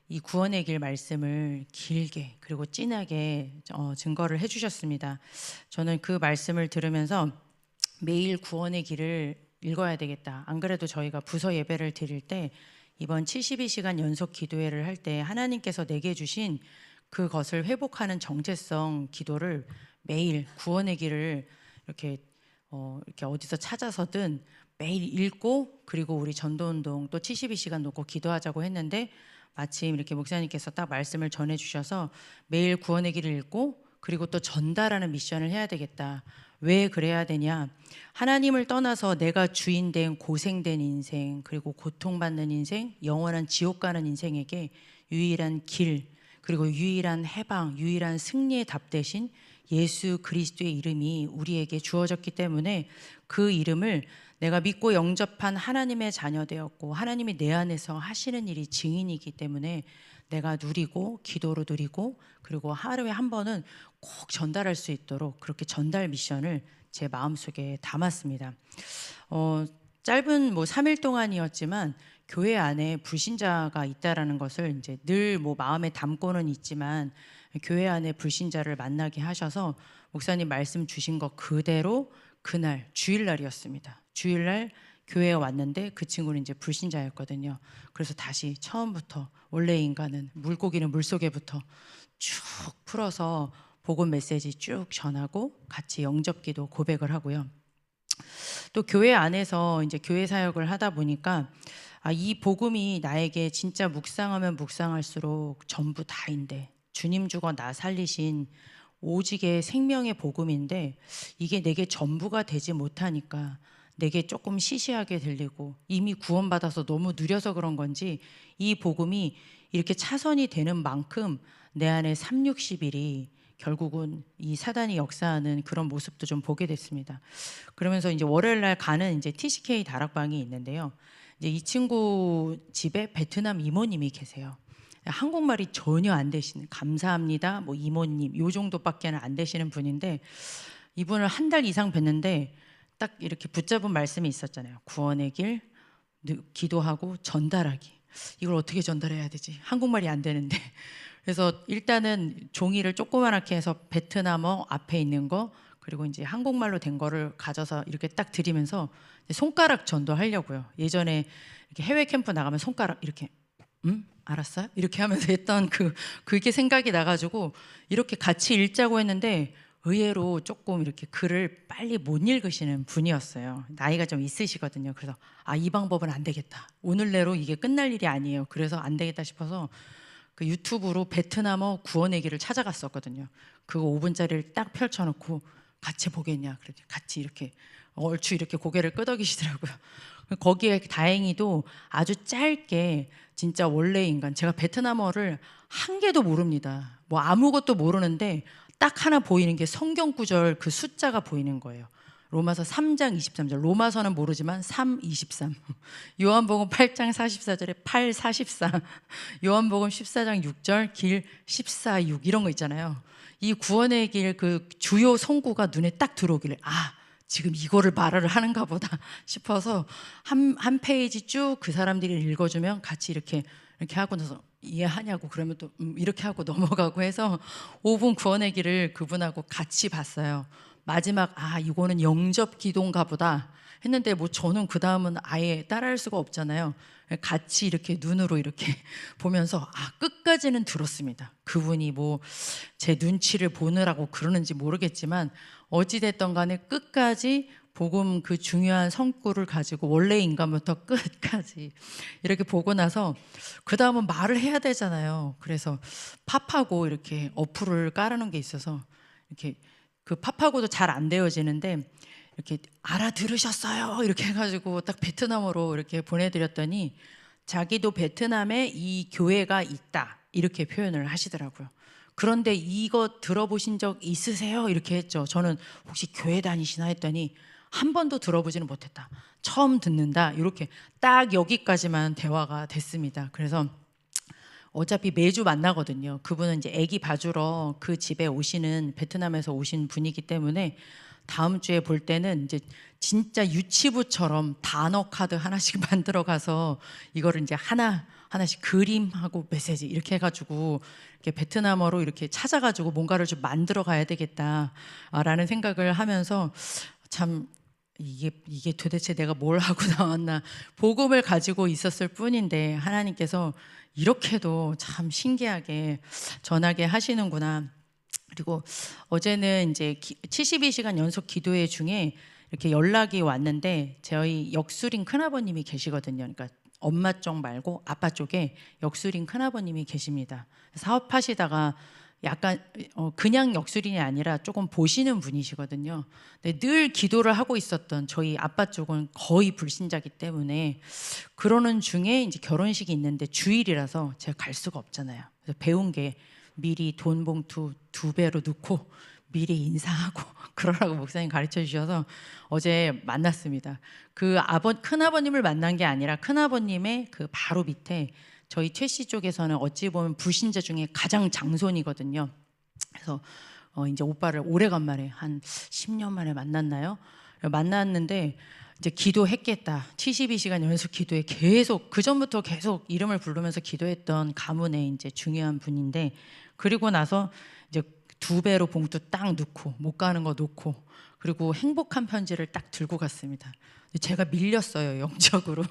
이 구원의 길 말씀을 길게 그리고 진하게 증거를 해주셨습니다. 저는 그 말씀을 들으면서 매일 구원의 길을 읽어야 되겠다. 안 그래도 저희가 부서 예배를 드릴 때 이번 72시간 연속 기도회를 할 때 하나님께서 내게 주신 그것을 회복하는 정체성 기도를 매일 구원의 길을 이렇게 어디서 찾아서든 매일 읽고, 그리고 우리 전도운동 또 72시간 놓고 기도하자고 했는데 마침 이렇게 목사님께서 딱 말씀을 전해 주셔서 매일 구원의 길을 읽고 그리고 또 전달하는 미션을 해야 되겠다. 왜 그래야 되냐? 하나님을 떠나서 내가 주인된 고생된 인생, 그리고 고통받는 인생, 영원한 지옥 가는 인생에게 유일한 길, 그리고 유일한 해방, 유일한 승리의 답 대신 예수 그리스도의 이름이 우리에게 주어졌기 때문에 그 이름을 내가 믿고 영접한 하나님의 자녀 되었고 하나님이 내 안에서 하시는 일이 증인이기 때문에 내가 누리고 기도로 누리고 그리고 하루에 한 번은 꼭 전달할 수 있도록 그렇게 전달 미션을 제 마음속에 담았습니다. 짧은 3일 동안이었지만 교회 안에 불신자가 있다라는 것을 이제 늘 마음에 담고는 있지만 교회 안에 불신자를 만나게 하셔서 목사님 말씀 주신 것 그대로 그날 주일날이었습니다. 주일날 교회에 왔는데 그 친구는 이제 불신자였거든요. 그래서 다시 처음부터 원래 인간은 물고기는 물속에부터 쭉 풀어서 복음 메시지 쭉 전하고 같이 영접기도 고백을 하고요. 또 교회 안에서 이제 교회 사역을 하다 보니까 이 복음이 나에게 진짜 묵상하면 묵상할수록 전부 다인데 주님 주고 나 살리신 오직의 생명의 복음인데 이게 내게 전부가 되지 못하니까 내게 조금 시시하게 들리고 이미 구원받아서 너무 느려서 그런 건지 이 복음이 이렇게 차선이 되는 만큼 내 안에 360일이 결국은 이 사단이 역사하는 그런 모습도 좀 보게 됐습니다. 그러면서 이제 월요일 날 가는 이제 TCK 다락방이 있는데요. 이제 이 친구 집에 베트남 이모님이 계세요. 한국말이 전혀 안 되시는, 감사합니다, 이모님 요 정도밖에 안 되시는 분인데 이분을 한 달 이상 뵀는데 딱 이렇게 붙잡은 말씀이 있었잖아요. 구원의 길, 기도하고 전달하기. 이걸 어떻게 전달해야 되지? 한국말이 안 되는데. 그래서 일단은 종이를 조그맣게 해서 베트남어 앞에 있는 거 그리고 이제 한국말로 된 거를 가져서 이렇게 딱 드리면서 손가락 전도하려고요. 예전에 이렇게 해외 캠프 나가면 손가락 이렇게 알았어요? 이렇게 하면서 했던 그게 생각이 나가지고 이렇게 같이 읽자고 했는데 의외로 조금 이렇게 글을 빨리 못 읽으시는 분이었어요. 나이가 좀 있으시거든요. 그래서 이 방법은 안 되겠다. 오늘 내로 이게 끝날 일이 아니에요. 그래서 안 되겠다 싶어서 그 유튜브로 베트남어 구원의 길을 찾아갔었거든요. 그거 5분짜리를 딱 펼쳐놓고 같이 보겠냐. 그랬더니 같이 이렇게 얼추 이렇게 고개를 끄덕이시더라고요. 거기에 다행히도 아주 짧게 진짜 원래 인간, 제가 베트남어를 한 개도 모릅니다. 아무것도 모르는데 딱 하나 보이는 게 성경 구절 그 숫자가 보이는 거예요. 로마서 3장 23절, 로마서는 모르지만 3, 23, 요한복음 8장 44절에 8, 44, 요한복음 14장 6절 길 14, 6 이런 거 있잖아요. 이 구원의 길 그 주요 성구가 눈에 딱 들어오길래 지금 이거를 말을 하는가 보다 싶어서 한 페이지 쭉 그 사람들이 읽어주면 같이 이렇게 하고 나서 이해하냐고 그러면 또 이렇게 하고 넘어가고 해서 5분 구원의 길을 그분하고 같이 봤어요. 마지막 이거는 영접 기도인가 보다 했는데 저는 그 다음은 아예 따라할 수가 없잖아요. 같이 이렇게 눈으로 이렇게 보면서 끝까지는 들었습니다. 그분이 제 눈치를 보느라고 그러는지 모르겠지만 어찌됐던 간에 끝까지 복음 그 중요한 성구를 가지고 원래 인간부터 끝까지 이렇게 보고 나서 그 다음은 말을 해야 되잖아요. 그래서 팝하고 이렇게 어플을 깔아놓은 게 있어서 이렇게 그 팝하고도 잘 안 되어지는데 이렇게 알아들으셨어요? 이렇게 해가지고 딱 베트남어로 이렇게 보내드렸더니 자기도 베트남에 이 교회가 있다 이렇게 표현을 하시더라고요. 그런데 이거 들어보신 적 있으세요? 이렇게 했죠. 저는 혹시 교회 다니시나 했더니 한 번도 들어보지는 못했다. 처음 듣는다. 이렇게 딱 여기까지만 대화가 됐습니다. 그래서 어차피 매주 만나거든요. 그분은 이제 아기 봐주러 그 집에 오시는 베트남에서 오신 분이기 때문에 다음 주에 볼 때는 이제 진짜 유치부처럼 단어 카드 하나씩 만들어 가서 이거를 이제 하나 하나씩 그림하고 메시지 이렇게 해가지고 이렇게 베트남어로 이렇게 찾아가지고 뭔가를 좀 만들어 가야 되겠다라는 생각을 하면서 참 이게 도대체 내가 뭘 하고 나왔나, 복음을 가지고 있었을 뿐인데 하나님께서 이렇게도 참 신기하게 전하게 하시는구나. 그리고 어제는 이제 72시간 연속 기도회 중에 이렇게 연락이 왔는데 저희 역술인 큰아버님이 계시거든요. 그러니까 엄마 쪽 말고 아빠 쪽에 역술인 큰아버님이 계십니다. 사업하시다가 약간 그냥 역술인이 아니라 조금 보시는 분이시거든요. 근데 늘 기도를 하고 있었던 저희 아빠 쪽은 거의 불신자기 때문에 그러는 중에 이제 결혼식이 있는데 주일이라서 제가 갈 수가 없잖아요. 그래서 배운 게 미리 돈 봉투 2배로 넣고 미리 인사하고 그러라고 목사님 가르쳐 주셔서 어제 만났습니다. 그 큰아버님을 만난 게 아니라 큰아버님의 그 바로 밑에 저희 최씨 쪽에서는 어찌 보면 불신자 중에 가장 장손이거든요. 그래서 이제 오빠를 오래간만에 한 10년 만에 만났나요? 만났는데 이제 기도했겠다. 72시간 연속 기도에 계속 그 전부터 계속 이름을 부르면서 기도했던 가문의 이제 중요한 분인데, 그리고 나서 이제 2배로 봉투 딱 넣고 못 가는 거 놓고 그리고 행복한 편지를 딱 들고 갔습니다. 제가 밀렸어요, 영적으로.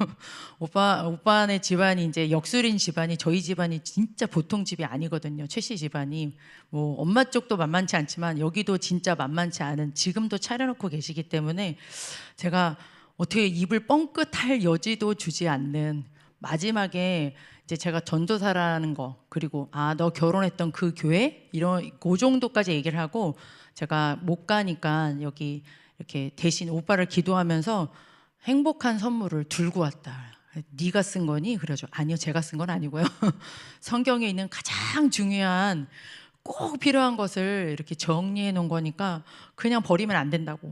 오빠네 집안이 이제 역술인 집안이, 저희 집안이 진짜 보통 집이 아니거든요. 최씨 집안이 뭐 엄마 쪽도 만만치 않지만 여기도 진짜 만만치 않은, 지금도 차려놓고 계시기 때문에 제가 어떻게 입을 뻥끗할 여지도 주지 않는, 마지막에 이제 제가 전도사라는 거, 그리고 너 결혼했던 그 교회 이런 그 정도까지 얘기를 하고, 제가 못 가니까 여기 이렇게 대신 오빠를 기도하면서 행복한 선물을 들고 왔다. 네가 쓴 거니? 그래가지고 아니요, 제가 쓴 건 아니고요. 성경에 있는 가장 중요한 꼭 필요한 것을 이렇게 정리해 놓은 거니까 그냥 버리면 안 된다고,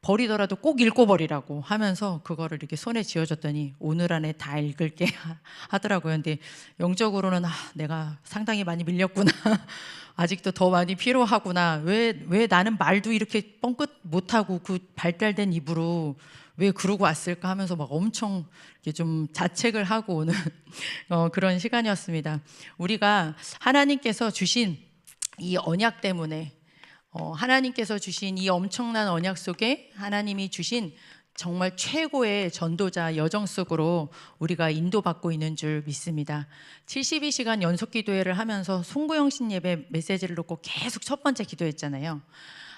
버리더라도 꼭 읽어버리라고 하면서 그거를 이렇게 손에 쥐어줬더니 오늘 안에 다 읽을게 하더라고요. 근데 영적으로는 내가 상당히 많이 밀렸구나. 아직도 더 많이 필요하구나. 왜 나는 말도 이렇게 뻥끗 못하고 그 발달된 입으로 왜 그러고 왔을까 하면서 막 엄청 이렇게 좀 자책을 하고 오는 그런 시간이었습니다. 우리가 하나님께서 주신 이 언약 때문에, 하나님께서 주신 이 엄청난 언약 속에 하나님이 주신 정말 최고의 전도자 여정 속으로 우리가 인도받고 있는 줄 믿습니다. 72시간 연속 기도회를 하면서 송구영신 예배 메시지를 놓고 계속 첫 번째 기도했잖아요.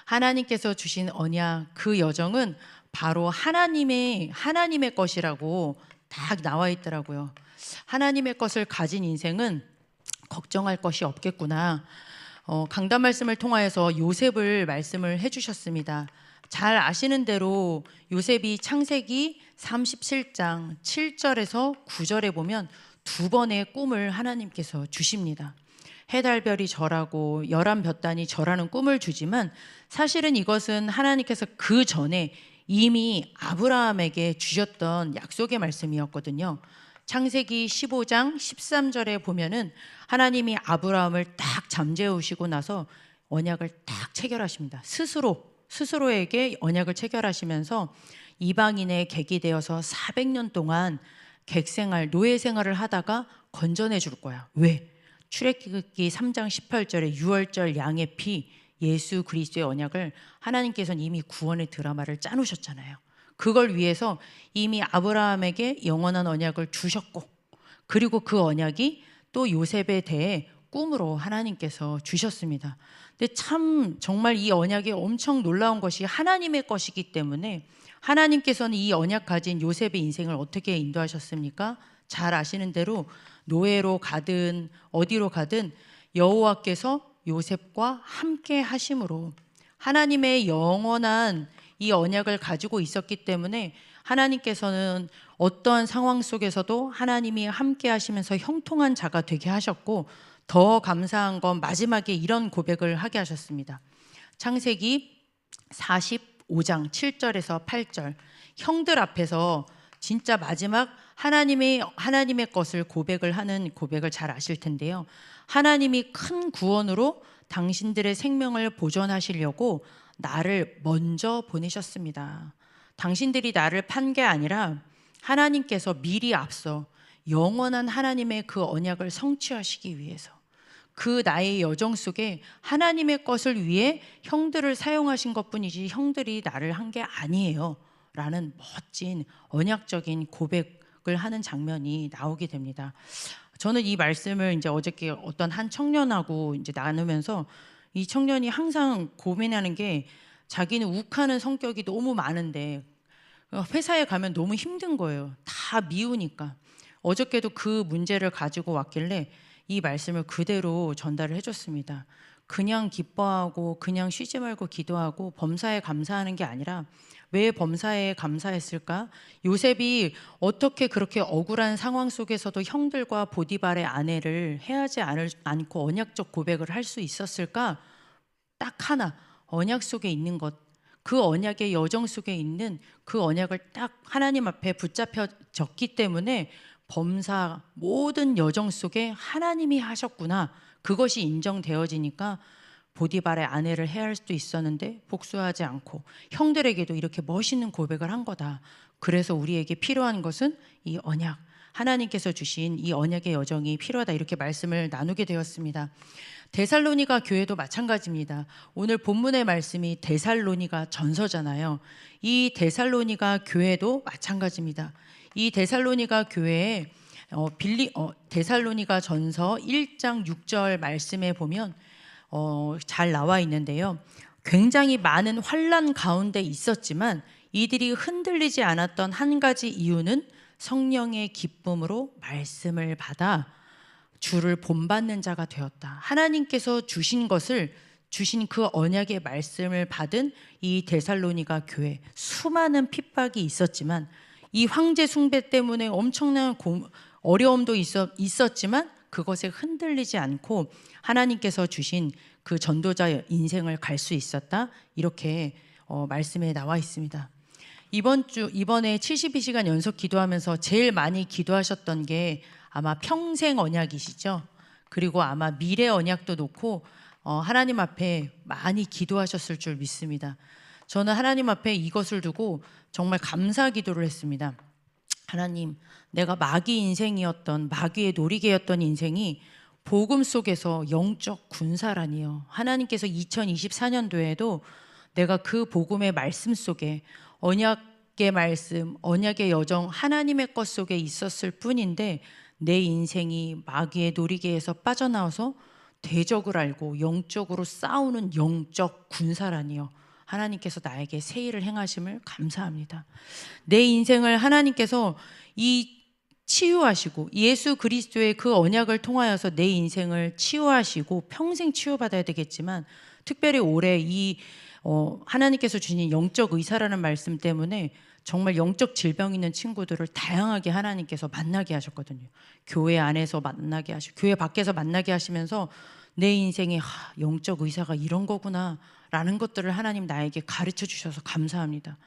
하나님께서 주신 언약, 그 여정은 바로 하나님의 것이라고 딱 나와 있더라고요. 하나님의 것을 가진 인생은 걱정할 것이 없겠구나. 강단 말씀을 통하여서 요셉을 말씀을 해주셨습니다. 잘 아시는 대로 요셉이 창세기 37장 7절에서 9절에 보면 2번의 꿈을 하나님께서 주십니다. 해달별이 절하고 열한볕단이 절하는 꿈을 주지만 사실은 이것은 하나님께서 그 전에 이미 아브라함에게 주셨던 약속의 말씀이었거든요. 창세기 15장 13절에 보면은 하나님이 아브라함을 딱 잠재우시고 나서 언약을 딱 체결하십니다. 스스로에게 언약을 체결하시면서 이방인의 객이 되어서 400년 동안 객생활, 노예 생활을 하다가 건져내 줄 거야. 왜? 출애굽기 3장 18절에 유월절 양의 피, 예수 그리스도의 언약을 하나님께서는 이미 구원의 드라마를 짜놓으셨잖아요. 그걸 위해서 이미 아브라함에게 영원한 언약을 주셨고, 그리고 그 언약이 또 요셉에 대해 꿈으로 하나님께서 주셨습니다. 근데 참 정말 이 언약이 엄청 놀라운 것이 하나님의 것이기 때문에 하나님께서는 이 언약 가진 요셉의 인생을 어떻게 인도하셨습니까? 잘 아시는 대로 노예로 가든 어디로 가든 여호와께서 요셉과 함께 하심으로 하나님의 영원한 이 언약을 가지고 있었기 때문에 하나님께서는 어떠한 상황 속에서도 하나님이 함께 하시면서 형통한 자가 되게 하셨고, 더 감사한 건 마지막에 이런 고백을 하게 하셨습니다. 창세기 45장 7절에서 8절, 형들 앞에서 진짜 마지막 하나님의 것을 고백을 하는 고백을 잘 아실 텐데요. 하나님이 큰 구원으로 당신들의 생명을 보존하시려고 나를 먼저 보내셨습니다. 당신들이 나를 판 게 아니라 하나님께서 미리 앞서 영원한 하나님의 그 언약을 성취하시기 위해서, 그 나의 여정 속에 하나님의 것을 위해 형들을 사용하신 것뿐이지 형들이 나를 한 게 아니에요 라는 멋진 언약적인 고백을 하는 장면이 나오게 됩니다. 저는 이 말씀을 이제 어저께 어떤 한 청년하고 이제 나누면서, 이 청년이 항상 고민하는 게 자기는 욱하는 성격이 너무 많은데 회사에 가면 너무 힘든 거예요. 다 미우니까. 어저께도 그 문제를 가지고 왔길래 이 말씀을 그대로 전달을 해줬습니다. 그냥 기뻐하고 그냥 쉬지 말고 기도하고 범사에 감사하는 게 아니라, 왜 범사에 감사했을까? 요셉이 어떻게 그렇게 억울한 상황 속에서도 형들과 보디발의 아내를 해하지 않고 언약적 고백을 할 수 있었을까? 딱 하나, 언약 속에 있는 것, 그 언약의 여정 속에 있는 그 언약을 딱 하나님 앞에 붙잡혀졌기 때문에 범사 모든 여정 속에 하나님이 하셨구나, 그것이 인정되어지니까 보디발의 아내를 해할 수도 있었는데 복수하지 않고 형들에게도 이렇게 멋있는 고백을 한 거다. 그래서 우리에게 필요한 것은 이 언약, 하나님께서 주신 이 언약의 여정이 필요하다, 이렇게 말씀을 나누게 되었습니다. 데살로니가 교회도 마찬가지입니다. 오늘 본문의 말씀이 데살로니가 전서잖아요. 이 데살로니가 교회도 마찬가지입니다. 이 데살로니가 교회에 데살로니가 전서 1장 6절 말씀에 보면 잘 나와 있는데요. 굉장히 많은 환난 가운데 있었지만 이들이 흔들리지 않았던 한 가지 이유는 성령의 기쁨으로 말씀을 받아 주를 본받는 자가 되었다. 하나님께서 주신 것을, 주신 그 언약의 말씀을 받은 이 데살로니가 교회, 수많은 핍박이 있었지만, 이 황제 숭배 때문에 엄청난 어려움도 있었지만 그것에 흔들리지 않고 하나님께서 주신 그 전도자 인생을 갈 수 있었다, 이렇게 말씀에 나와 있습니다. 이번에 72시간 연속 기도하면서 제일 많이 기도하셨던 게 아마 평생 언약이시죠. 그리고 아마 미래 언약도 놓고 하나님 앞에 많이 기도하셨을 줄 믿습니다. 저는 하나님 앞에 이것을 두고 정말 감사 기도를 했습니다. 하나님, 내가 마귀의 놀이개였던 인생이 복음 속에서 영적 군사라니요. 하나님께서 2024년도에도 내가 그 복음의 말씀 속에, 언약의 말씀, 언약의 여정, 하나님의 것 속에 있었을 뿐인데 내 인생이 마귀의 놀이개에서 빠져나와서 대적을 알고 영적으로 싸우는 영적 군사라니요. 하나님께서 나에게 새 일을 행하심을 감사합니다. 내 인생을 하나님께서 치유하시고 예수 그리스도의 그 언약을 통하여서 내 인생을 치유하시고 평생 치유받아야 되겠지만, 특별히 올해 하나님께서 주신 영적 의사라는 말씀 때문에 정말 영적 질병 있는 친구들을 다양하게 하나님께서 만나게 하셨거든요. 교회 안에서 만나게 하시고 교회 밖에서 만나게 하시면서 내 인생에 영적 의사가 이런 거구나 라는 것들을 하나님 나에게 가르쳐 주셔서 감사합니다.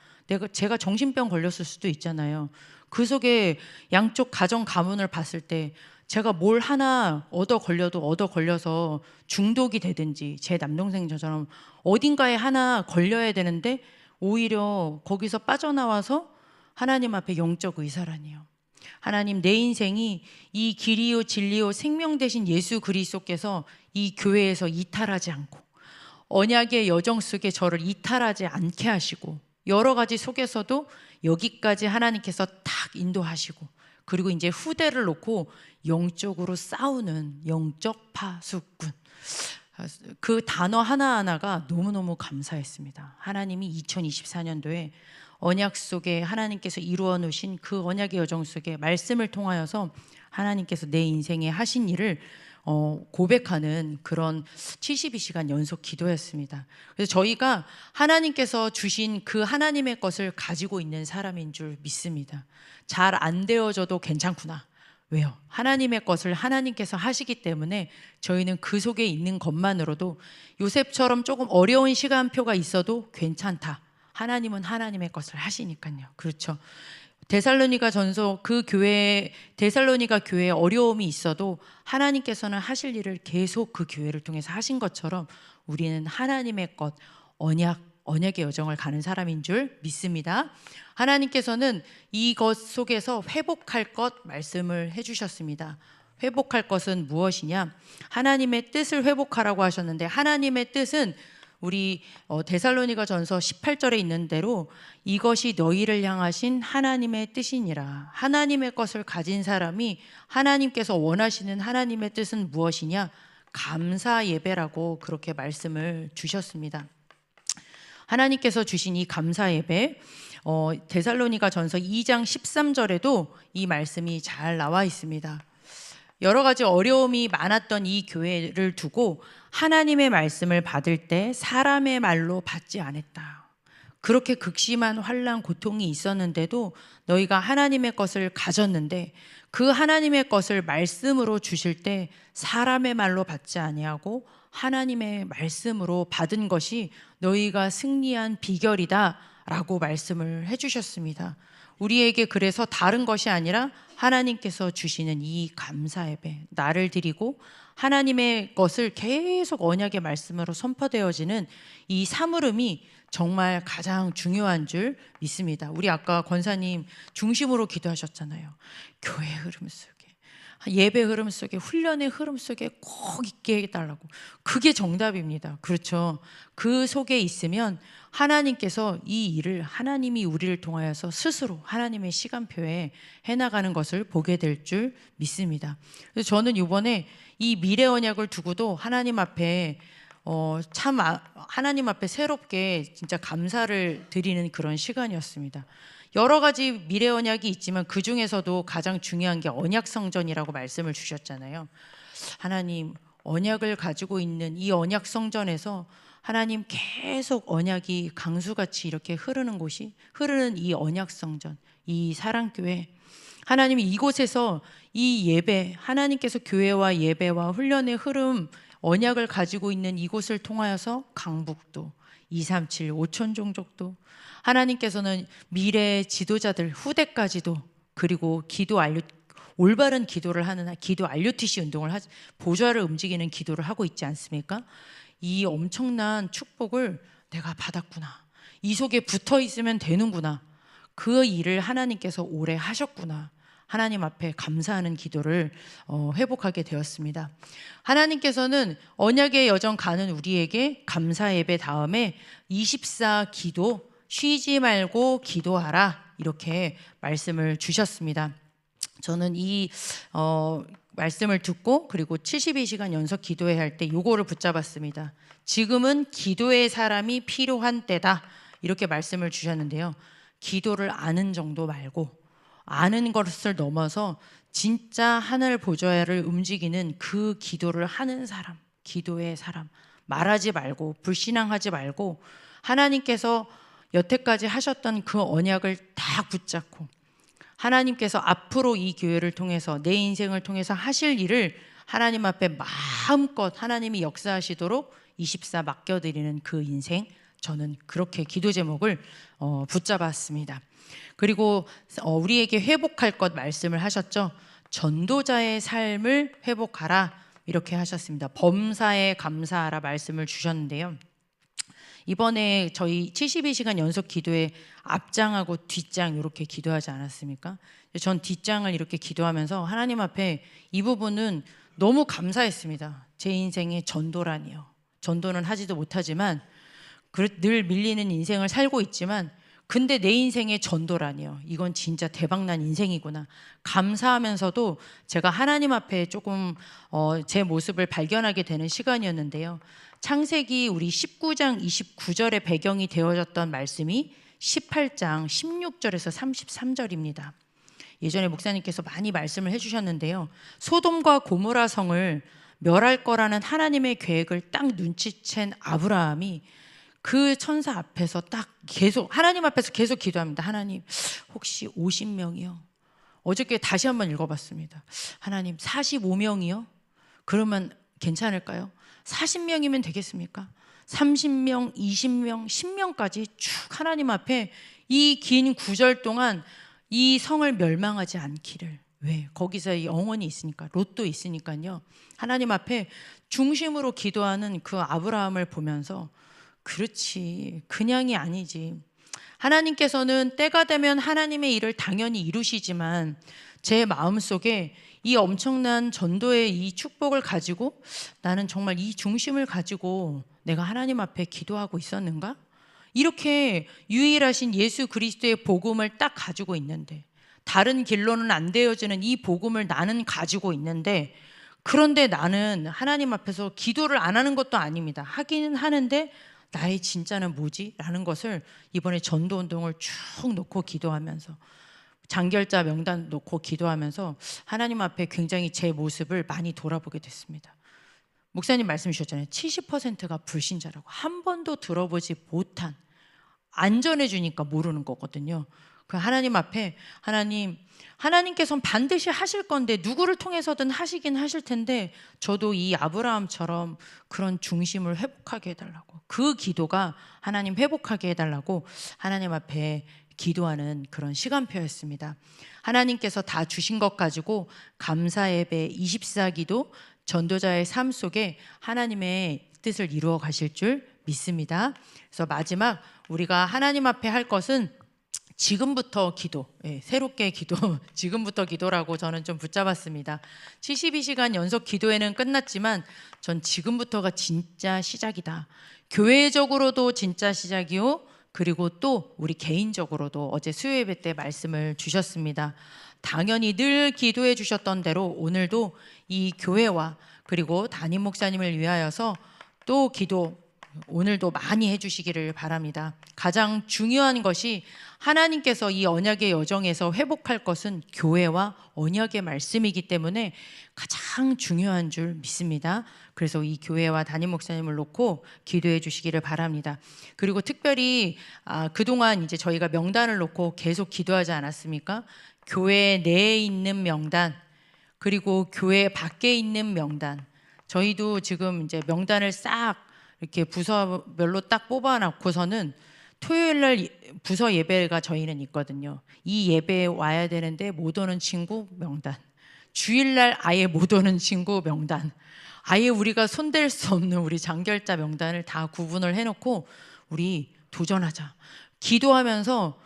제가 정신병 걸렸을 수도 있잖아요. 그 속에 양쪽 가정 가문을 봤을 때 제가 뭘 하나 얻어 걸려서 중독이 되든지, 제 남동생 저처럼 어딘가에 하나 걸려야 되는데 오히려 거기서 빠져나와서 하나님 앞에 영적 의사라니요. 하나님, 내 인생이 이 길이요 진리요 생명 되신 예수 그리스도께서 이 교회에서 이탈하지 않고 언약의 여정 속에 저를 이탈하지 않게 하시고, 여러 가지 속에서도 여기까지 하나님께서 탁 인도하시고, 그리고 이제 후대를 놓고 영적으로 싸우는 영적 파수꾼, 그 단어 하나하나가 너무너무 감사했습니다. 하나님이 2024년도에 언약 속에 하나님께서 이루어 놓으신 그 언약의 여정 속에 말씀을 통하여서 하나님께서 내 인생에 하신 일을 고백하는 그런 72시간 연속 기도였습니다. 그래서 저희가 하나님께서 주신 그 하나님의 것을 가지고 있는 사람인 줄 믿습니다. 잘 안 되어져도 괜찮구나. 왜요? 하나님의 것을 하나님께서 하시기 때문에 저희는 그 속에 있는 것만으로도, 요셉처럼 조금 어려운 시간표가 있어도 괜찮다. 하나님은 하나님의 것을 하시니까요. 그렇죠? 데살로니가 전서 데살로니가 교회에 어려움이 있어도 하나님께서는 하실 일을 계속 그 교회를 통해서 하신 것처럼 우리는 하나님의 것, 언약, 언약의 여정을 가는 사람인 줄 믿습니다. 하나님께서는 이것 속에서 회복할 것 말씀을 해주셨습니다. 회복할 것은 무엇이냐? 하나님의 뜻을 회복하라고 하셨는데, 하나님의 뜻은 우리 데살로니가전서 18절에 있는 대로 이것이 너희를 향하신 하나님의 뜻이니라. 하나님의 것을 가진 사람이 하나님께서 원하시는 하나님의 뜻은 무엇이냐? 감사 예배라고 그렇게 말씀을 주셨습니다. 하나님께서 주신 이 감사 예배, 데살로니가전서 2장 13절에도 이 말씀이 잘 나와 있습니다. 여러 가지 어려움이 많았던 이 교회를 두고 하나님의 말씀을 받을 때 사람의 말로 받지 않았다. 그렇게 극심한 환난 고통이 있었는데도 너희가 하나님의 것을 가졌는데 그 하나님의 것을 말씀으로 주실 때 사람의 말로 받지 아니하고 하나님의 말씀으로 받은 것이 너희가 승리한 비결이다 라고 말씀을 해주셨습니다. 우리에게 그래서 다른 것이 아니라 하나님께서 주시는 이 감사 예배, 나를 드리고 하나님의 것을 계속 언약의 말씀으로 선포되어지는 이 사물음이 정말 가장 중요한 줄 믿습니다. 우리 아까 권사님 중심으로 기도하셨잖아요. 교회 흐름 속에, 예배 흐름 속에, 훈련의 흐름 속에 꼭 있게 해달라고. 그게 정답입니다. 그렇죠. 그 속에 있으면 하나님께서 이 일을, 하나님이 우리를 통하여서 스스로 하나님의 시간표에 해나가는 것을 보게 될 줄 믿습니다. 그래서 저는 이번에 이 미래 언약을 두고도 하나님 앞에 하나님 앞에 새롭게 진짜 감사를 드리는 그런 시간이었습니다. 여러 가지 미래 언약이 있지만 그 중에서도 가장 중요한 게 언약 성전이라고 말씀을 주셨잖아요. 하나님, 언약을 가지고 있는 이 언약 성전에서 하나님 계속 언약이 강수같이 이렇게 흐르는 이 언약 성전, 이 사랑교회, 하나님이 이곳에서 이 예배, 하나님께서 교회와 예배와 훈련의 흐름, 언약을 가지고 있는 이곳을 통하여서 강북도, 237, 오천 종족도, 하나님께서는 미래 지도자들, 후대까지도, 그리고 올바른 기도를 하는 기도 RUTC 운동을 보좌를 움직이는 기도를 하고 있지 않습니까? 이 엄청난 축복을 내가 받았구나. 이 속에 붙어 있으면 되는구나. 그 일을 하나님께서 오래 하셨구나. 하나님 앞에 감사하는 기도를 회복하게 되었습니다. 하나님께서는 언약의 여정 가는 우리에게 감사 예배 다음에 24 기도, 쉬지 말고 기도하라, 이렇게 말씀을 주셨습니다. 저는 이 말씀을 듣고 그리고 72시간 연속 기도회 할 때 요거를 붙잡았습니다. 지금은 기도의 사람이 필요한 때다, 이렇게 말씀을 주셨는데요. 기도를 아는 정도 말고 아는 것을 넘어서 진짜 하늘 보좌를 움직이는 그 기도를 하는 사람, 기도의 사람, 말하지 말고 불신앙하지 말고 하나님께서 여태까지 하셨던 그 언약을 다 붙잡고 하나님께서 앞으로 이 교회를 통해서 내 인생을 통해서 하실 일을 하나님 앞에 마음껏 하나님이 역사하시도록 24 맡겨드리는 그 인생, 저는 그렇게 기도 제목을 붙잡았습니다. 그리고 우리에게 회복할 것 말씀을 하셨죠. 전도자의 삶을 회복하라, 이렇게 하셨습니다. 범사에 감사하라 말씀을 주셨는데요. 이번에 저희 72시간 연속 기도에 앞장하고 뒷장 이렇게 기도하지 않았습니까? 전 뒷장을 이렇게 기도하면서 하나님 앞에 이 부분은 너무 감사했습니다. 제 인생의 전도라니요. 전도는 하지도 못하지만 늘 밀리는 인생을 살고 있지만 근데 내 인생의 전도라니요. 이건 진짜 대박난 인생이구나. 감사하면서도 제가 하나님 앞에 조금 제 모습을 발견하게 되는 시간이었는데요. 창세기 우리 19장 29절의 배경이 되어졌던 말씀이 18장 16절에서 33절입니다. 예전에 목사님께서 많이 말씀을 해주셨는데요. 소돔과 고모라 성을 멸할 거라는 하나님의 계획을 딱 눈치챈 아브라함이 그 천사 앞에서 딱 계속 하나님 앞에서 계속 기도합니다. 하나님, 혹시 50명이요? 어저께 다시 한번 읽어봤습니다. 하나님, 45명이요? 그러면 괜찮을까요? 40명이면 되겠습니까? 30명, 20명, 10명까지 쭉 하나님 앞에 이 긴 구절 동안 이 성을 멸망하지 않기를. 왜? 거기서 영혼이 있으니까, 롯도 있으니까요. 하나님 앞에 중심으로 기도하는 그 아브라함을 보면서 그렇지. 그냥이 아니지. 하나님께서는 때가 되면 하나님의 일을 당연히 이루시지만 제 마음속에 이 엄청난 전도의 이 축복을 가지고 나는 정말 이 중심을 가지고 내가 하나님 앞에 기도하고 있었는가? 이렇게 유일하신 예수 그리스도의 복음을 딱 가지고 있는데, 다른 길로는 안 되어지는 이 복음을 나는 가지고 있는데, 그런데 나는 하나님 앞에서 기도를 안 하는 것도 아닙니다. 하기는 하는데 나의 진짜는 뭐지? 라는 것을 이번에 전도운동을 쭉 놓고 기도하면서, 장결자 명단 놓고 기도하면서 하나님 앞에 굉장히 제 모습을 많이 돌아보게 됐습니다. 목사님 말씀 주셨잖아요. 70%가 불신자라고. 한 번도 들어보지 못한, 안 전해주니까 모르는 거거든요. 그 하나님 앞에 하나님께서는 반드시 하실 건데 누구를 통해서든 하시긴 하실 텐데, 저도 이 아브라함처럼 그런 중심을 회복하게 해달라고, 그 기도가 하나님 회복하게 해달라고 하나님 앞에 기도하는 그런 시간표였습니다. 하나님께서 다 주신 것 가지고 감사 예배, 24기도, 전도자의 삶 속에 하나님의 뜻을 이루어 가실 줄 믿습니다. 그래서 마지막 우리가 하나님 앞에 할 것은 지금부터 기도, 새롭게 기도, 지금부터 기도라고 저는 좀 붙잡았습니다. 72시간 연속 기도회는 끝났지만 전 지금부터가 진짜 시작이다. 교회적으로도 진짜 시작이요, 그리고 또 우리 개인적으로도 어제 수요예배 때 말씀을 주셨습니다. 당연히 늘 기도해 주셨던 대로 오늘도 이 교회와 그리고 담임 목사님을 위하여서 또 기도 오늘도 많이 해주시기를 바랍니다. 가장 중요한 것이 하나님께서 이 언약의 여정에서 회복할 것은 교회와 언약의 말씀이기 때문에 가장 중요한 줄 믿습니다. 그래서 이 교회와 담임 목사님을 놓고 기도해 주시기를 바랍니다. 그리고 특별히 그동안 이제 저희가 명단을 놓고 계속 기도하지 않았습니까? 교회 내에 있는 명단, 그리고 교회 밖에 있는 명단, 저희도 지금 이제 명단을 싹 이렇게 부서별로 딱 뽑아놓고서는 토요일 날 부서 예배가 저희는 있거든요. 이 예배에 와야 되는데 못 오는 친구 명단, 주일날 아예 못 오는 친구 명단, 아예 우리가 손댈 수 없는 우리 장결자 명단을 다 구분을 해놓고 우리 도전하자. 기도하면서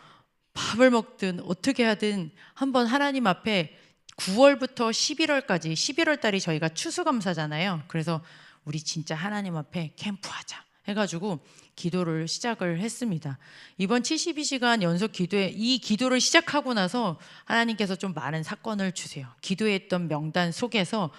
밥을 먹든 어떻게 하든 한번 하나님 앞에 9월부터 11월까지, 11월 달이 저희가 추수감사잖아요. 그래서 우리 진짜 하나님 앞에 캠프하자 해가지고 기도를 시작을 했습니다. 이번 72시간 연속 기도에 이 기도를 시작하고 나서 하나님께서 좀 많은 사건을 주세요. 기도했던 명단 속에서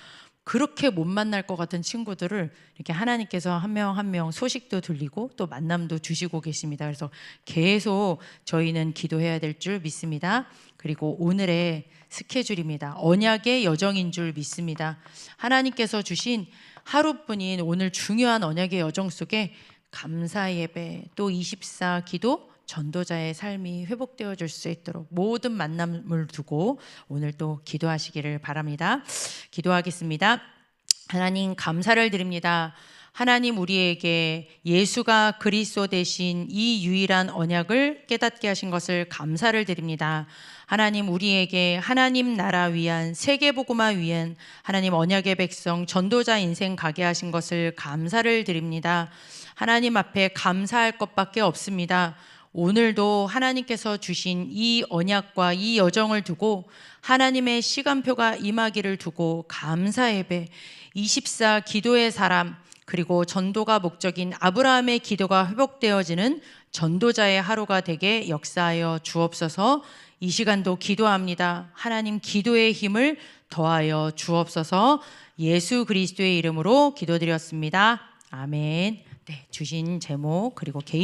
그렇게 못 만날 것 같은 친구들을 이렇게 하나님께서 한 명 한 명 소식도 들리고 또 만남도 주시고 계십니다. 그래서 계속 저희는 기도해야 될 줄 믿습니다. 그리고 오늘의 스케줄입니다. 언약의 여정인 줄 믿습니다. 하나님께서 주신 하루뿐인 오늘 중요한 언약의 여정 속에 감사 예배, 또 24기도, 전도자의 삶이 회복되어질 수 있도록 모든 만남을 두고 오늘 또 기도하시기를 바랍니다. 기도하겠습니다. 하나님 감사를 드립니다. 하나님, 우리에게 예수가 그리스도 되신 이 유일한 언약을 깨닫게 하신 것을 감사를 드립니다. 하나님, 우리에게 하나님 나라 위한, 세계복음화 위한 하나님 언약의 백성 전도자 인생 가게 하신 것을 감사를 드립니다. 하나님 앞에 감사할 것밖에 없습니다. 오늘도 하나님께서 주신 이 언약과 이 여정을 두고 하나님의 시간표가 임하기를 두고 감사 예배, 24 기도의 사람, 그리고 전도가 목적인 아브라함의 기도가 회복되어지는 전도자의 하루가 되게 역사하여 주옵소서. 이 시간도 기도합니다. 하나님, 기도의 힘을 더하여 주옵소서. 예수 그리스도의 이름으로 기도드렸습니다. 아멘. 네, 주신 제목 그리고 개인